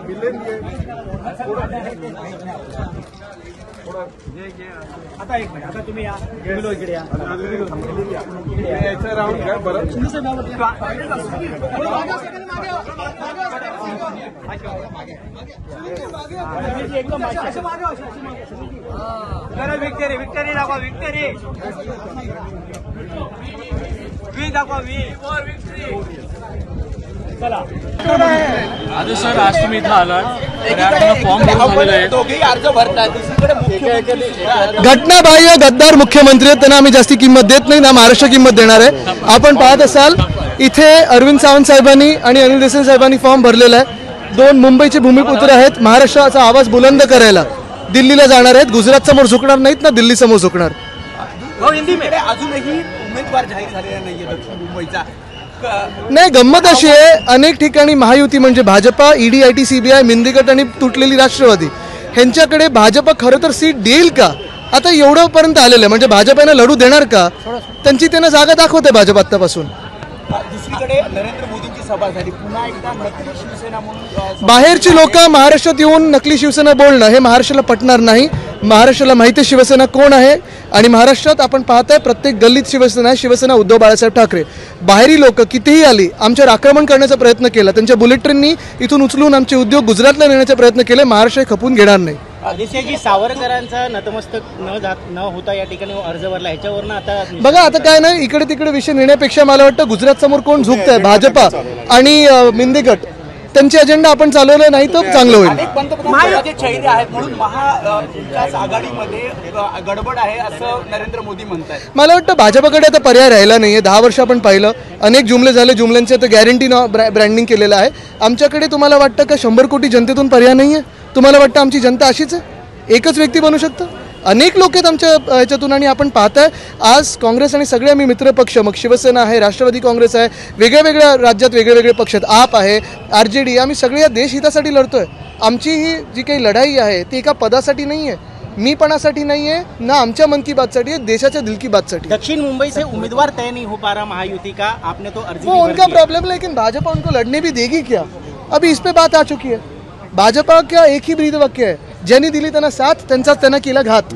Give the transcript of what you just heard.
मिलेंगे आता एक मिनिट, आता तुम्ही या इकडे या यायचं राहून घ्या बरं. विक्टरी विक्टरी दाखवा, विक्टरी वी दाखवा, वी चला. आज सर आज तुम्ही इथं आलात फॉर्म भरून झालेला आहे. दोघेही अर्ज भरतात. दुसरीकडे घटनाबाह्य गद्दार मुख्यमंत्री आहेत, त्यांना आम्ही जास्ती किंमत देत नाही ना महाराष्ट्र किंमत देणार आहे. आपण पाहत असाल इथे अरविंद सावंत साहेबांनी आणि अनिल देसाई साहेबांनी फॉर्म भरलेला आहे. दोन मुंबईचे भूमिपुत्र आहेत, महाराष्ट्राचा आवाज बुलंद करायला दिल्लीला जाणार आहेत. गुजरात समोर झुकणार नाहीत ना दिल्ली समोर झुकणार. हिंदीकडे अजूनही उमेदवार जाहीर झालेला नाहीये दक्षिण मुंबईचा. नाही, गंमत अशी आहे अनेक ठिकाणी महायुती म्हणजे भाजपा, ईडी, आयटी, सीबीआय, मिंदीगट आणि तुटलेली राष्ट्रवादी ह्यांच्याकडे भाजप खरं तर सीट देईल का आता एवढं पर्यंत आलेलं आहे. म्हणजे भाजपनं लढू देणार का, त्यांची त्यांना जागा दाखवते भाजप आतापासून. दुसरीकडे नरेंद्र मोदींची सभा झाली, पुन्हा एकदा नकली शिवसेना म्हणून बाहेरची लोक महाराष्ट्रात येऊन नकली शिवसेना बोलणं हे महाराष्ट्राला पटणार नाही. महाराष्ट्राला माहिती आहे शिवसेना कोण आहे आणि महाराष्ट्रात आपण पाहताय प्रत्येक गल्लीत शिवसेना आहे. शिवसेना उद्धव बाळासाहेब ठाकरे. बाहेरी लोक कितीही आली आमच्यावर आक्रमण करण्याचा प्रयत्न केला, त्यांच्या बुलेट ट्रेननी इथून उचलून आमचे उद्योग गुजरातला नेण्याचा प्रयत्न केले, महाराष्ट्र खपून घेणार नाही. देशाची सावरकरांचा नतमस्तक न होता या ठिकाणी अर्ज भरला, ह्याच्यावरनं आता बघा आता काय नाही इकडे तिकडे विषय नेण्यापेक्षा मला वाटतं गुजरात समोर कोण झुकत आहे, भाजपा आणि मिंदीगट, त्यांची अजेंडा आपण चालवलं नाही तर चांगलं होईल. अनेक पंतप्रधान चेहरे आहेत म्हणून महाविकास आघाडीमध्ये गडबड आहे असं नरेंद्र मोदी म्हणतात. मला वाटतं भाजपकडे आता पर्याय राहिला नाहीये. 10 वर्ष आपण पाहिलं अनेक जुमले झाले, जुमल्यांचे तर गॅरंटी ब्रँडिंग केलेलं आहे. आमच्याकडे तुम्हाला वाटतं का 100 कोटी जनतेतून पर्याय नाहीये? तुम्हाला वाटतं आमची जनता अशीच आहे, एकच व्यक्ती बनू शकतं? अनेक लोक आहेत आमच्या ह्याच्यातून आणि आपण पाहताय आज काँग्रेस आणि सगळे आम्ही मित्रपक्ष, मग शिवसेना आहे, राष्ट्रवादी काँग्रेस आहे, वेगळ्या वेगळ्या राज्यात वेगळे पक्ष आहेत, आप आहे, RJD, आम्ही सगळे या देश हितासाठी लढतोय. आमची ही जी काही लढाई आहे ती एका पदासाठी नाही आहे, मीपणासाठी नहीं है, ना आमच्या मन की बात साठी है, देशाच्या दिल की बात साठी. दक्षिण मुंबई से उम्मीदवार तय नहीं हो पा रहा महायुति का, आपने तो अर्जी वो उनका प्रॉब्लम, लेकिन भाजपा उनको लड़ने भी देगी क्या? अभी इस पे बात आ चुकी है. भाजपा का एक ही ब्रीद वाक्य है, ज्यांनी दिली त्यांना साथ त्यांचाच त्यांना केला घात.